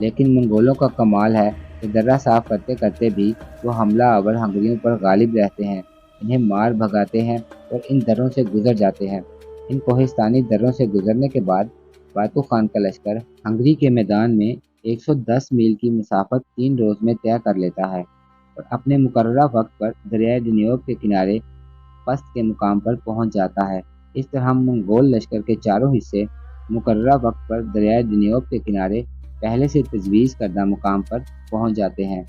لیکن منگولوں کا کمال ہے کہ درہ صاف کرتے کرتے بھی وہ حملہ آور ہنگریوں پر غالب رہتے ہیں، انہیں مار بھگاتے ہیں اور ان دروں سے گزر جاتے ہیں۔ ان کوہستانی دروں سے گزرنے کے بعد باتو خان کا لشکر ہنگری کے میدان میں 110 میل کی مسافت 3 روز میں طے کر لیتا ہے اور اپنے مقررہ وقت پر دریائے ڈنیوب کے کنارے پست کے مقام پر پہنچ جاتا ہے۔ اس طرح منگول لشکر کے چاروں حصے مقررہ وقت پر دریائے ڈنیوب کے کنارے پہلے سے تجویز کردہ مقام پر پہنچ جاتے ہیں۔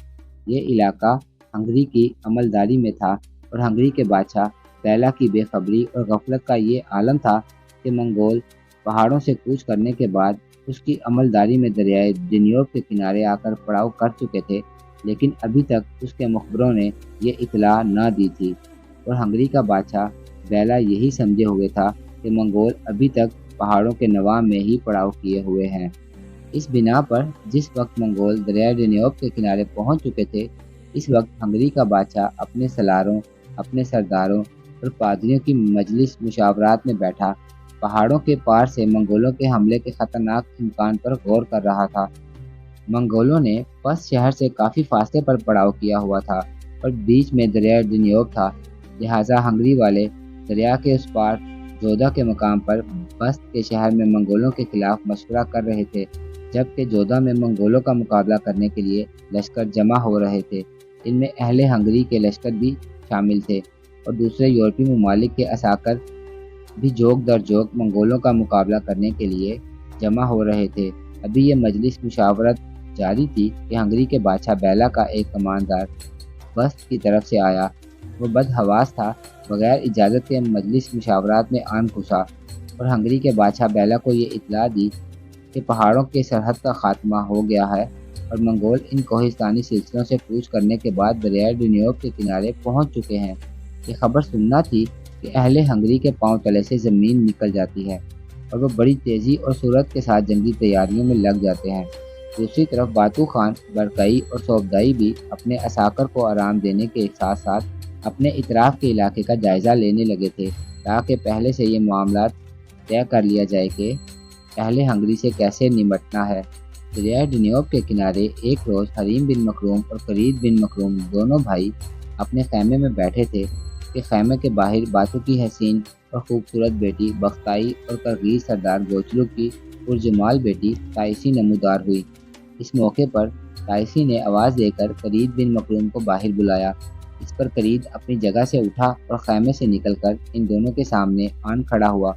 یہ علاقہ ہنگری کی عملداری میں تھا اور ہنگری کے بادشاہ بیلا کی بے خبری اور غفلت کا یہ عالم تھا کہ منگول پہاڑوں سے کوچ کرنے کے بعد اس کی عملداری میں دریائے ڈنیوب کے کنارے آ کر پڑاؤ کر چکے تھے، لیکن ابھی تک اس کے مخبروں نے یہ اطلاع نہ دی تھی اور ہنگری کا بادشاہ بیلا یہی سمجھے ہوئے تھا کہ منگول ابھی تک پہاڑوں کے نواح میں ہی پڑاؤ کیے ہوئے ہیں۔ اس بنا پر جس وقت منگول دریائے ڈنیوب کے کنارے پہنچ چکے تھے، اس وقت ہنگری کا بادشاہ اپنے سلاروں، اپنے سرداروں اور پادریوں کی مجلس مشاورات میں بیٹھا پہاڑوں کے پار سے منگولوں کے حملے کے خطرناک امکان پر غور کر رہا تھا۔ منگولوں نے پس شہر سے کافی فاصلے پر پڑاؤ کیا ہوا تھا اور بیچ میں دریائے ڈنیوب تھا، لہٰذا ہنگری والے دریا کے اس پار جودھا کے مقام پر بست کے شہر میں منگولوں کے خلاف مشورہ کر رہے تھے، جبکہ جودھا میں منگولوں کا مقابلہ کرنے کے لیے لشکر جمع ہو رہے تھے۔ ان میں اہل ہنگری کے لشکر بھی شامل تھے اور دوسرے یورپی ممالک کے عساکر بھی جوگ در جوگ منگولوں کا مقابلہ کرنے کے لیے جمع ہو رہے تھے۔ ابھی یہ مجلس مشاورت جاری تھی کہ ہنگری کے بادشاہ بیلا کا ایک کماندار بست کی طرف سے آیا۔ وہ بدحواس تھا، بغیر اجازت کے مجلس مشاورات میں آن گھسا اور ہنگری کے بادشاہ بیلا کو یہ اطلاع دی کہ پہاڑوں کے سرحد کا خاتمہ ہو گیا ہے اور منگول ان کوہستانی سلسلوں سے کوچ کرنے کے بعد دریائے ڈنیوب کے کنارے پہنچ چکے ہیں۔ یہ خبر سننا تھی کہ اہل ہنگری کے پاؤں تلے سے زمین نکل جاتی ہے اور وہ بڑی تیزی اور سرعت کے ساتھ جنگی تیاریوں میں لگ جاتے ہیں۔ دوسری طرف باتو خان برکئی اور صوبدائی بھی اپنے عساکر کو آرام دینے کے ساتھ ساتھ اپنے اطراف کے علاقے کا جائزہ لینے لگے تھے، تاکہ پہلے سے یہ معاملات طے کر لیا جائے کہ اہل ہنگری سے کیسے نمٹنا ہے۔ دریائے ڈنیوب کے کنارے ایک روز حریم بن مکروم اور فرید بن مکروم دونوں بھائی اپنے خیمے میں بیٹھے تھے کہ خیمے کے باہر باتو کی حسین اور خوبصورت بیٹی بختائی اور کرغیز سردار گوچلو کی پرجمال بیٹی تائسی نمودار ہوئی۔ اس موقع پر تائسی نے آواز دے کر فرید بن مکروم کو باہر بلایا۔ اس پر فرید اپنی جگہ سے اٹھا اور خیمے سے نکل کر ان دونوں کے سامنے آن کھڑا ہوا۔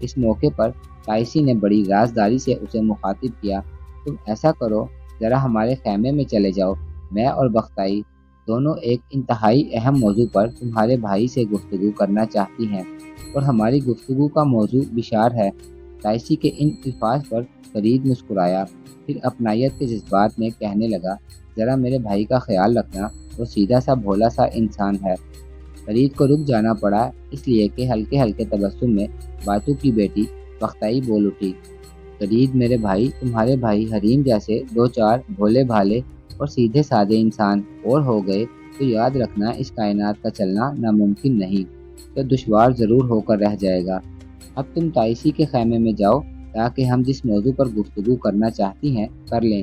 اس موقع پر تائسی نے بڑی رازداری سے اسے مخاطب کیا، تم ایسا کرو، ذرا ہمارے خیمے میں چلے جاؤ، میں اور بختائی دونوں ایک انتہائی اہم موضوع پر تمہارے بھائی سے گفتگو کرنا چاہتی ہیں اور ہماری گفتگو کا موضوع بشار ہے۔ تائسی کے ان الفاظ پر فرید مسکرایا، پھر اپنائیت کے جذبات میں کہنے لگا، ذرا میرے بھائی کا خیال رکھنا، وہ سیدھا سا بھولا سا انسان ہے۔ فرید کو رک جانا پڑا، اس لیے کہ ہلکے ہلکے تبسم میں باتو کی بیٹی بختائی بول اٹھی، فرید میرے بھائی، تمہارے بھائی حریم جیسے دو چار بھولے بھالے اور سیدھے سادے انسان اور ہو گئے تو یاد رکھنا اس کائنات کا چلنا ناممکن نہیں، تو دشوار ضرور ہو کر رہ جائے گا۔ اب تم تائسی کے خیمے میں جاؤ تاکہ ہم جس موضوع پر گفتگو کرنا چاہتی ہیں کر لیں۔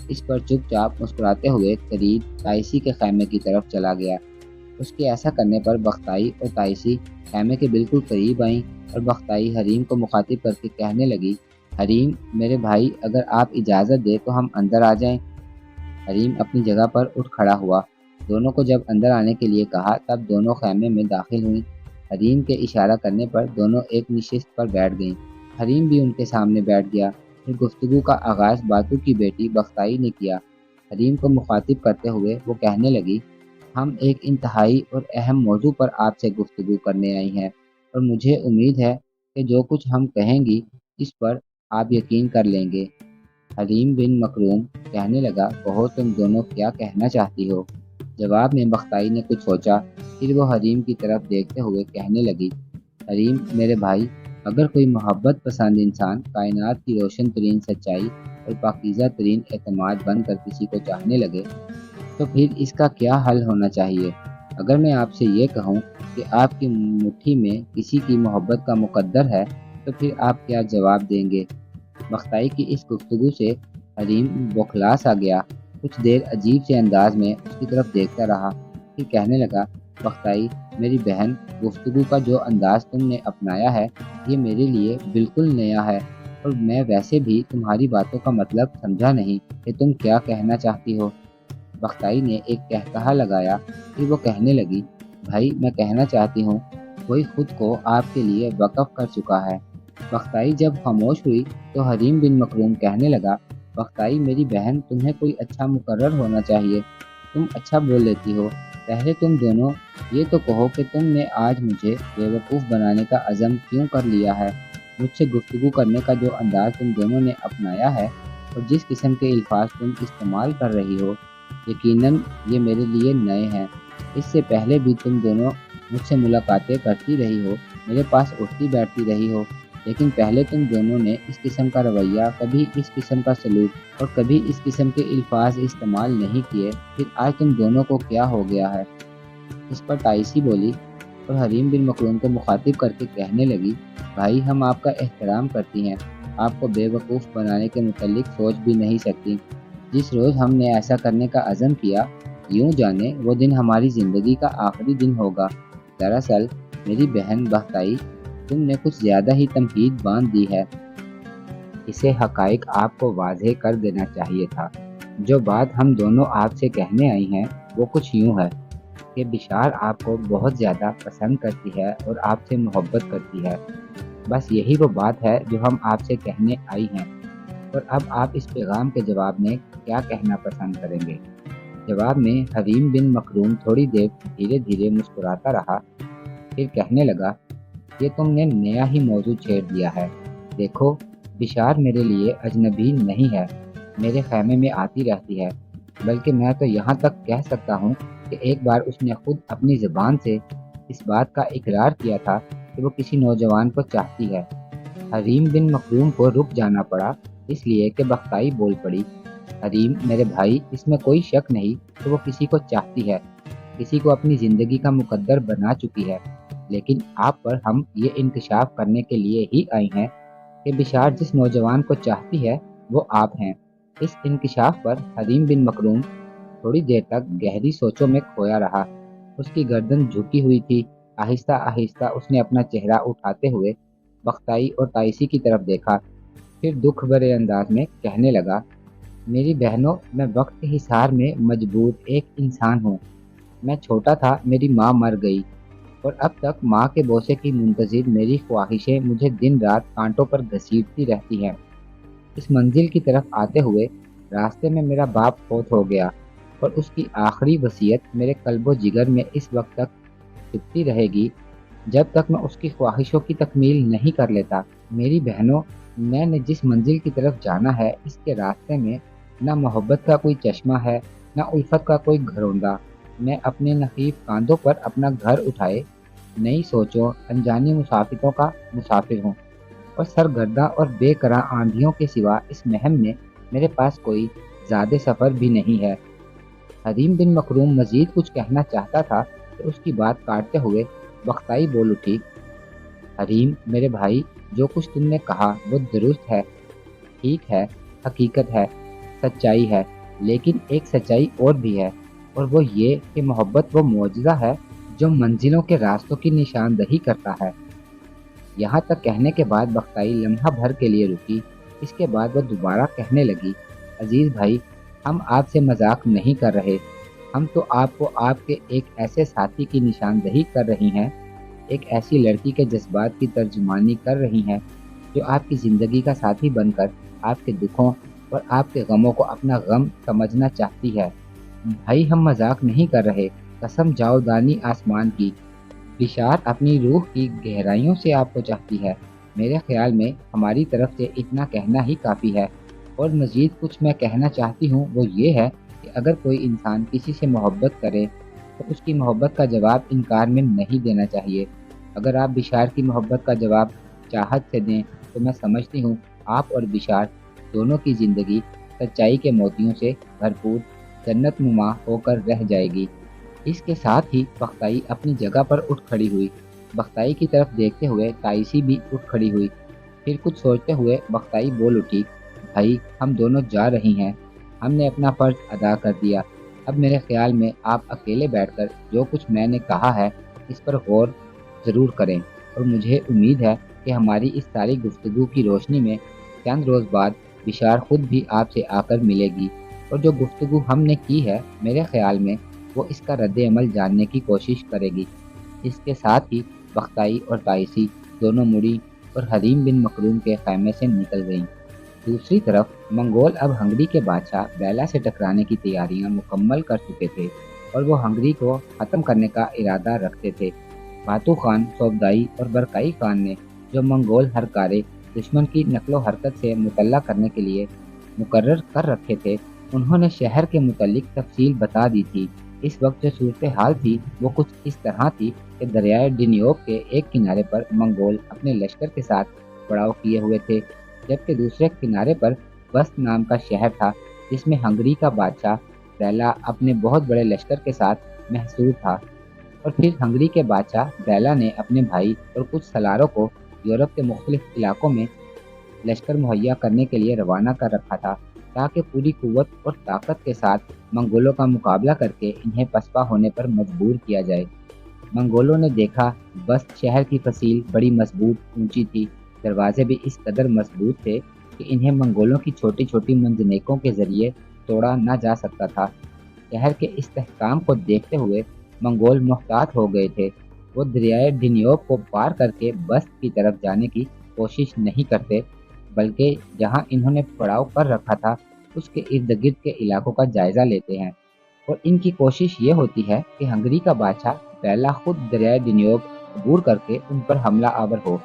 اس پر چپ چاپ مسکراتے ہوئے فرید تائسی کے خیمے کی طرف چلا گیا۔ اس کے ایسا کرنے پر بختائی اور تائسی خیمے کے بالکل قریب آئیں اور بختائی حریم کو مخاطب کر کے کہنے لگی، حریم میرے بھائی، اگر آپ اجازت دیں تو ہم اندر آ جائیں۔ حریم اپنی جگہ پر اٹھ کھڑا ہوا۔ دونوں کو جب اندر آنے کے لیے کہا تب دونوں خیمے میں داخل ہوئیں۔ حریم کے اشارہ کرنے پر دونوں ایک نشست پر بیٹھ گئیں۔ حریم بھی ان کے سامنے بیٹھ گیا۔ پھر گفتگو کا آغاز باتو کی بیٹی بختائی نے کیا۔ حریم کو مخاطب کرتے ہوئے وہ کہنے لگی، ہم ایک انتہائی اور اہم موضوع پر آپ سے گفتگو کرنے آئی ہیں اور مجھے امید ہے کہ جو کچھ ہم کہیں گی اس پر آپ یقین کر لیں گے۔ حریم بن مکروم کہنے لگا، کہو تم دونوں کیا کہنا چاہتی ہو؟ جواب میں بختائی نے کچھ سوچا، پھر وہ حریم کی طرف دیکھتے ہوئے کہنے لگی، حریم میرے بھائی، اگر کوئی محبت پسند انسان کائنات کی روشن ترین سچائی اور پاکیزہ ترین اعتماد بن کر کسی کو چاہنے لگے تو پھر اس کا کیا حل ہونا چاہیے؟ اگر میں آپ سے یہ کہوں کہ آپ کی مٹھی میں کسی کی محبت کا مقدر ہے تو پھر آپ کیا جواب دیں گے؟ بختائی کی اس گفتگو سے حریم بوکھلا سا گیا، کچھ دیر عجیب سے انداز میں اس کی طرف دیکھتا رہا، پھر کہنے لگا، بختائی میری بہن، گفتگو کا جو انداز تم نے اپنایا ہے یہ میرے لیے بالکل نیا ہے، اور میں ویسے بھی تمہاری باتوں کا مطلب سمجھا نہیں کہ تم کیا کہنا چاہتی ہو۔ بختائی نے ایک قہقہا لگایا، پھر وہ کہنے لگی، بھائی میں کہنا چاہتی ہوں کوئی خود کو آپ کے لیے وقف کر چکا ہے۔ بختائی جب خاموش ہوئی تو حریم بن مکروم کہنے لگا، بختائی میری بہن، تمہیں کوئی اچھا مقرر ہونا چاہیے، تم اچھا بول لیتی ہو، پہلے تم دونوں یہ تو کہو کہ تم نے آج مجھے بیوقوف بنانے کا عزم کیوں کر لیا ہے۔ مجھ سے گفتگو کرنے کا جو انداز تم دونوں نے اپنایا ہے اور جس قسم کے الفاظ تم استعمال کر رہی ہو، یقیناً یہ میرے لیے نئے ہیں۔ اس سے پہلے بھی تم دونوں مجھ سے ملاقاتیں کرتی رہی ہو، میرے پاس اٹھتی بیٹھتی رہی ہو، لیکن پہلے تم دونوں نے اس قسم کا رویہ، کبھی اس قسم کا سلوک اور کبھی اس قسم کے الفاظ استعمال نہیں کیے، پھر آج تم دونوں کو کیا ہو گیا ہے؟ اس پر تائسی بولی اور حریم بن مکروم کو مخاطب کر کے کہنے لگی، بھائی ہم آپ کا احترام کرتی ہیں، آپ کو بے وقوف بنانے کے متعلق سوچ بھی نہیں سکتی۔ جس روز ہم نے ایسا کرنے کا عزم کیا، یوں جانے وہ دن ہماری زندگی کا آخری دن ہوگا۔ دراصل میری بہن بختائی، تم نے کچھ زیادہ ہی تمہید باندھ دی ہے۔ اسے حقائق آپ کو واضح کر دینا چاہیے تھا۔ جو بات ہم دونوں آپ سے کہنے آئی ہیں وہ کچھ یوں ہے کہ بشار آپ کو بہت زیادہ پسند کرتی ہے اور آپ سے محبت کرتی ہے۔ بس یہی وہ بات ہے جو ہم آپ سے کہنے آئی ہیں، اور اب آپ اس پیغام کے جواب میں کیا کہنا پسند کریں گے؟ جواب میں حریم بن مکروم تھوڑی دیر دھیرے دھیرے مسکراتا رہا، پھر کہنے لگا، یہ تم نے نیا ہی موضوع چھیڑ دیا ہے۔ دیکھو، بشار میرے لیے اجنبی نہیں ہے، میرے خیمے میں آتی رہتی ہے، بلکہ میں تو یہاں تک کہہ سکتا ہوں کہ ایک بار اس نے خود اپنی زبان سے اس بات کا اقرار کیا تھا کہ وہ کسی نوجوان کو چاہتی ہے۔ حریم بن مکروم کو رک جانا پڑا، اس لیے کہ بختائی بول پڑی، حریم میرے بھائی، اس میں کوئی شک نہیں کہ وہ کسی کو چاہتی ہے، کسی کو اپنی زندگی کا مقدر بنا چکی ہے، لیکن آپ پر ہم یہ انکشاف کرنے کے لیے ہی آئی ہیں کہ بشار جس نوجوان کو چاہتی ہے وہ آپ ہیں۔ اس انکشاف پر حریم بن مکروم تھوڑی دیر تک گہری سوچوں میں کھویا رہا، اس کی گردن جھکی ہوئی تھی۔ آہستہ آہستہ اس نے اپنا چہرہ اٹھاتے ہوئے بختائی اور تائسی کی طرف دیکھا، پھر دکھ بھرے انداز میں کہنے لگا، میری بہنوں، میں وقت کے حصار میں مجبور ایک انسان ہوں۔ میں چھوٹا تھا، میری ماں مر گئی، اور اب تک ماں کے بوسے کی منتظر میری خواہشیں مجھے دن رات کانٹوں پر گھسیٹتی رہتی ہیں۔ اس منزل کی طرف آتے ہوئے راستے میں میرا باپ فوت ہو گیا، اور اس کی آخری وصیت میرے قلب و جگر میں اس وقت تک چھپتی رہے گی جب تک میں اس کی خواہشوں کی تکمیل نہیں کر لیتا۔ میری بہنوں، میں نے جس منزل کی طرف جانا ہے، اس کے راستے میں نہ محبت کا کوئی چشمہ ہے، نہ الفت کا کوئی گھروندا۔ میں اپنے نحیف کاندھوں پر اپنا گھر اٹھائے نئی سوچوں، انجانی مسافتوں کا مسافر ہوں، اور سرگرداں اور بے قرار آندھیوں کے سوا اس مہم میں میرے پاس کوئی زیادہ سفر بھی نہیں ہے۔ حریم بن مکروم مزید کچھ کہنا چاہتا تھا کہ اس کی بات کاٹتے ہوئے بختائی بول اٹھی، حریم میرے بھائی، جو کچھ تم نے کہا وہ درست ہے، ٹھیک ہے، حقیقت ہے، سچائی ہے، لیکن ایک سچائی اور بھی ہے، اور وہ یہ کہ محبت وہ معجزہ ہے جو منزلوں کے راستوں کی نشاندہی کرتا ہے۔ یہاں تک کہنے کے بعد بختائی لمحہ بھر کے لیے رکی، اس کے بعد وہ دوبارہ کہنے لگی، عزیز بھائی، ہم آپ سے مذاق نہیں کر رہے، ہم تو آپ کو آپ کے ایک ایسے ساتھی کی نشاندہی کر رہی ہیں، ایک ایسی لڑکی کے جذبات کی ترجمانی کر رہی ہیں جو آپ کی زندگی کا ساتھی بن کر آپ کے دکھوں اور آپ کے غموں کو اپنا غم سمجھنا چاہتی ہے۔ بھائی ہم مذاق نہیں کر رہے، قسم جاودانی آسمان کی، بشار اپنی روح کی گہرائیوں سے آپ کو چاہتی ہے۔ میرے خیال میں ہماری طرف سے اتنا کہنا ہی کافی ہے، اور مزید کچھ میں کہنا چاہتی ہوں وہ یہ ہے کہ اگر کوئی انسان کسی سے محبت کرے تو اس کی محبت کا جواب انکار میں نہیں دینا چاہیے۔ اگر آپ بشار کی محبت کا جواب چاہت سے دیں تو میں سمجھتی ہوں آپ اور بشار دونوں کی زندگی سچائی کے موتیوں سے بھرپور جنت نما ہو کر رہ جائے گی۔ اس کے ساتھ ہی بختائی اپنی جگہ پر اٹھ کھڑی ہوئی۔ بختائی کی طرف دیکھتے ہوئے تائسی بھی اٹھ کھڑی ہوئی، پھر کچھ سوچتے ہوئے بختائی بول اٹھی، بھائی، ہم دونوں جا رہی ہیں۔ ہم نے اپنا فرض ادا کر دیا۔ اب میرے خیال میں آپ اکیلے بیٹھ کر جو کچھ میں نے کہا ہے اس پر غور ضرور کریں، اور مجھے امید ہے کہ ہماری اس ساری گفتگو کی روشنی میں چند روز بعد بشار خود بھی آپ سے آ کر ملے گی، اور جو گفتگو ہم نے کی ہے میرے خیال میں وہ اس کا رد عمل جاننے کی کوشش کرے گی۔ اس کے ساتھ ہی بختائی اور تائسی دونوں مڑی اور حریم بن مکروم کے خیمے سے نکل گئیں۔ دوسری طرف منگول اب ہنگری کے بادشاہ بیلا سے ٹکرانے کی تیاریاں مکمل کر چکے تھے، اور وہ ہنگری کو ختم کرنے کا ارادہ رکھتے تھے۔ باتو خان، صوبدائی اور برکائی خان نے جو منگول ہرکارے دشمن کی نقل و حرکت سے مطلع کرنے کے لیے مقرر کر رکھے تھے، انہوں نے شہر کے متعلق تفصیل بتا دی تھی۔ اس وقت جو صورتحال تھی وہ کچھ اس طرح تھی کہ دریائے ڈینیوب کے ایک کنارے پر منگول اپنے لشکر کے ساتھ پڑاؤ کیے ہوئے تھے، جبکہ دوسرے کنارے پر بست نام کا شہر تھا جس میں ہنگری کا بادشاہ بیلا اپنے بہت بڑے لشکر کے ساتھ محصور تھا۔ اور پھر ہنگری کے بادشاہ بیلا نے اپنے بھائی اور کچھ سلاروں کو یورپ کے مختلف علاقوں میں لشکر مہیا کرنے کے لیے روانہ کر رکھا تھا، تاکہ پوری قوت اور طاقت کے ساتھ منگولوں کا مقابلہ کر کے انہیں پسپا ہونے پر مجبور کیا جائے۔ منگولوں نے دیکھا بست شہر کی فصیل بڑی مضبوط اونچی تھی، دروازے بھی اس قدر مضبوط تھے کہ انہیں منگولوں کی چھوٹی چھوٹی منجنیکوں کے ذریعے توڑا نہ جا سکتا تھا۔ شہر کے استحکام کو دیکھتے ہوئے منگول محتاط ہو گئے تھے۔ وہ دریائے ڈینیوب کو پار کر کے بست کی طرف جانے کی کوشش نہیں کرتے، بلکہ جہاں انہوں نے پڑاؤ کر رکھا تھا اس کے ارد گرد کے علاقوں کا جائزہ لیتے ہیں، اور ان کی کوشش یہ ہوتی ہے کہ ہنگری کا بادشاہ بیلا خود دریائے ڈینیوب عبور کر کے ان پر حملہ آور ہو۔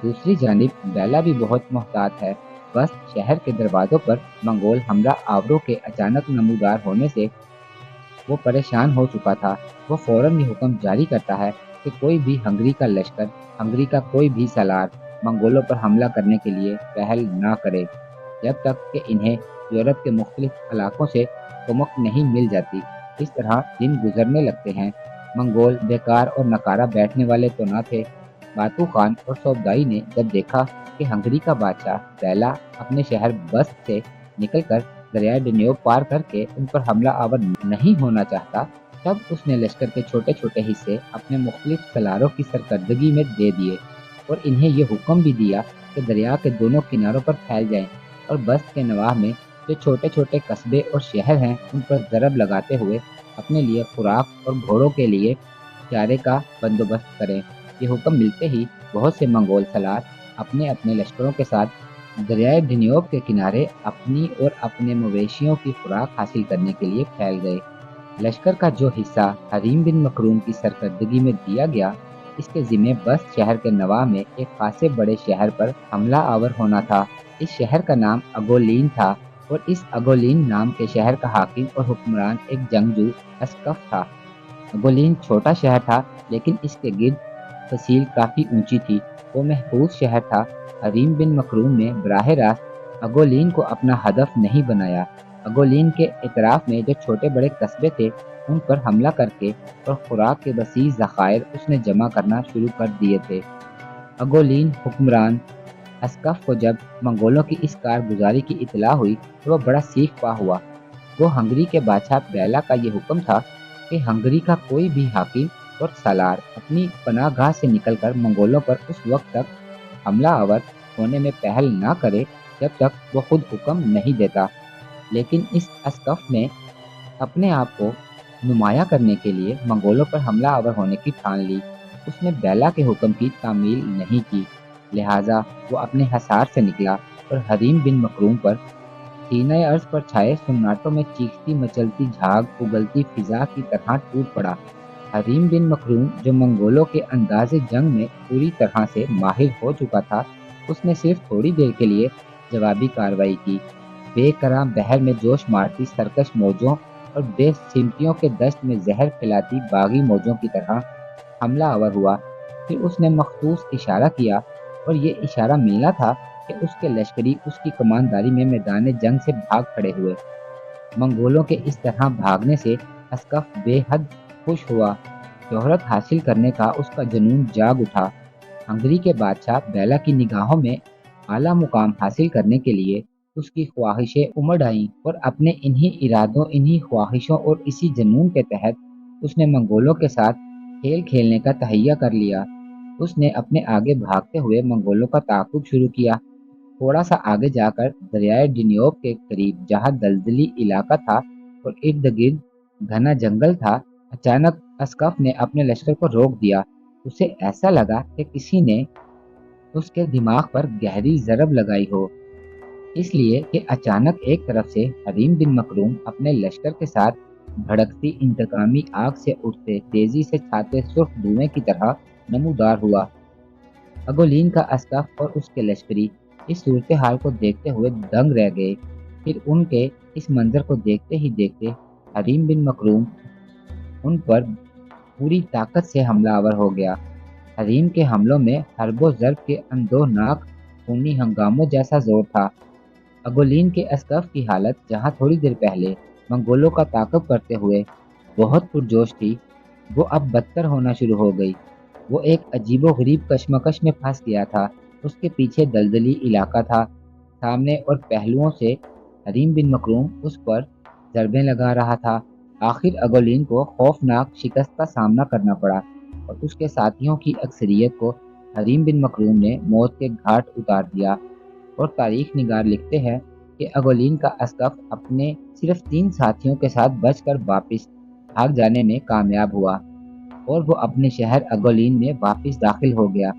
دوسری جانب بیلا بھی بہت محتاط ہے۔ بس شہر کے دروازوں پر منگول حملہ آوروں کے اچانک نمودار ہونے سے وہ پریشان ہو چکا تھا۔ وہ فوراً یہ حکم جاری کرتا ہے کہ کوئی بھی ہنگری کا لشکر، ہنگری کا کوئی بھی سالار منگولوں پر حملہ کرنے کے لیے پہل نہ کرے جب تک کہ انہیں یورپ کے مختلف علاقوں سے کمک نہیں مل جاتی۔ اس طرح دن گزرنے لگتے ہیں۔ منگول بیکار اور نکارہ بیٹھنے والے تو نہ تھے۔ باتو خان اور صوبدائی نے جب دیکھا کہ ہنگری کا بادشاہ بیلا اپنے شہر بست سے نکل کر دریائے ڈینیوب پار کر کے ان پر حملہ آور نہیں ہونا چاہتا، تب اس نے لشکر کے چھوٹے چھوٹے حصے اپنے مختلف سلاروں کی سرکردگی میں دے دیے، اور انہیں یہ حکم بھی دیا کہ دریا کے دونوں کناروں پر پھیل جائیں، اور بست کے نواح میں جو چھوٹے چھوٹے قصبے اور شہر ہیں ان پر ضرب لگاتے ہوئے اپنے لیے خوراک اور گھوڑوں کے لیے چارے کا بندوبست کریں۔ یہ حکم ملتے ہی بہت سے منگول سلار اپنے اپنے لشکروں کے ساتھ دریائے ڈینیوب کے کنارے اپنی اور اپنے مویشیوں کی خوراک حاصل کرنے کے لیے پھیل گئے۔ لشکر کا جو حصہ حریم بن مکروم کی سرکردگی میں دیا گیا، اس کے ذمے بست شہر کے نواح میں ایک خاصے بڑے شہر پر حملہ آور ہونا تھا۔ اس شہر کا نام اگولین تھا، اور اس اگولین نام کے شہر کا حاکم اور حکمران ایک جنگجو اسکف تھا۔ اگولین چھوٹا شہر تھا، لیکن اس کے گرد فصیل کافی اونچی تھی۔ وہ محفوظ شہر تھا۔ حریم بن مکروم نے براہ راست اگولین کو اپنا ہدف نہیں بنایا۔ اگولین کے اطراف میں جو چھوٹے بڑے قصبے تھے ان پر حملہ کر کے اور خوراک کے وسیع ذخائر اس نے جمع کرنا شروع کر دیے تھے۔ اگولین حکمران اسکف کو جب منگولوں کی اس کارگزاری کی اطلاع ہوئی تو وہ بڑا سیخ پا ہوا۔ وہ ہنگری کے بادشاہ بیلا کا یہ حکم تھا کہ ہنگری کا کوئی بھی حاکم اور سالار اپنی پناہ گاہ سے نکل کر منگولوں پر اس وقت تک حملہ آور ہونے میں پہل نہ کرے جب تک وہ خود حکم نہیں دیتا۔ لیکن اس اسکف نے اپنے آپ کو نمایاں کرنے کے لیے منگولوں پر حملہ آور ہونے کی ٹھان لی۔ اس نے بیلا کے حکم کی تعمیل نہیں کی، لہٰذا وہ اپنے حصار سے نکلا اور حریم بن مکروم پر سینہ ارض پر چھائے سناٹوں میں چیختی مچلتی جھاگ اگلتی فضا کی طرح ٹوٹ پڑا۔ حریم بن مکروم جو منگولوں کے انداز جنگ میں پوری طرح سے ماہر ہو چکا تھا، اس نے صرف تھوڑی دیر کے لیے جوابی کارروائی کی۔ بے کراں بحر میں جوش مارتی سرکش موجوں اور بے سمتیوں کے دشت میں زہر پھیلاتی باغی موجوں کی طرح حملہ آور ہوا۔ پھر اس نے مخصوص اشارہ کیا، اور یہ اشارہ ملنا تھا کہ اس کے لشکری اس کی کمانداری میں میدان جنگ سے بھاگ کھڑے ہوئے۔ منگولوں کے اس طرح بھاگنے سے اسکف بے حد خوش ہوا۔ شہرت حاصل کرنے کا اس کا جنون جاگ اٹھا۔ ہنگری کے بادشاہ بیلا کی نگاہوں میں اعلیٰ مقام حاصل کرنے کے لیے اس کی خواہشیں امڑ آئیں اور اپنے انہی ارادوں، انہی خواہشوں اور اسی جنون کے تحت اس نے منگولوں کے ساتھ کھیل کھیلنے کا تہیہ کر لیا۔ اس نے اپنے آگے بھاگتے ہوئے منگولوں کا تعاقب شروع کیا۔ تھوڑا سا آگے جا کر دریائے ڈنیوب کے قریب جہاں دلدلی علاقہ تھا اور ارد گرد گھنا جنگل تھا، اچانک اسقف نے اپنے لشکر کو روک دیا۔ اسے ایسا لگا کہ کسی نے اس کے دماغ پر گہری ضرب لگائی ہو، اس لیے کہ اچانک ایک طرف سے حریم بن مکروم اپنے لشکر کے ساتھ بھڑکتی انتقامی آگ سے اٹھتے تیزی سے چھاتے سرخ دھوئیں کی طرح نمودار ہوا۔ اگولین کا اسقف اور اس کے لشکری اس صورتحال کو دیکھتے ہوئے دنگ رہ گئے۔ پھر ان کے اس منظر کو دیکھتے ہی دیکھتے حریم بن مکروم ان پر پوری طاقت سے حملہ آور ہو گیا۔ حریم کے حملوں میں حرب و ضرب کے اندوہناک خونی ہنگاموں جیسا زور تھا۔ اگولین کے اسقف کی حالت جہاں تھوڑی دیر پہلے منگولوں کا تعاقب کرتے ہوئے بہت پرجوش تھی، وہ اب بدتر ہونا شروع ہو گئی۔ وہ ایک عجیب و غریب کشمکش میں پھنس گیا تھا۔ اس کے پیچھے دلدلی علاقہ تھا، سامنے اور پہلوؤں سے حریم بن مکروم اس پر ضربیں لگا رہا تھا۔ آخر اگولین کو خوفناک شکست کا سامنا کرنا پڑا اور اس کے ساتھیوں کی اکثریت کو حریم بن مکروم نے موت کے گھاٹ اتار دیا۔ اور تاریخ نگار لکھتے ہیں کہ اگولین کا اسقف اپنے صرف 3 ساتھیوں کے ساتھ بچ کر واپس بھاگ جانے میں کامیاب ہوا اور وہ اپنے شہر اگولین میں واپس داخل ہو گیا۔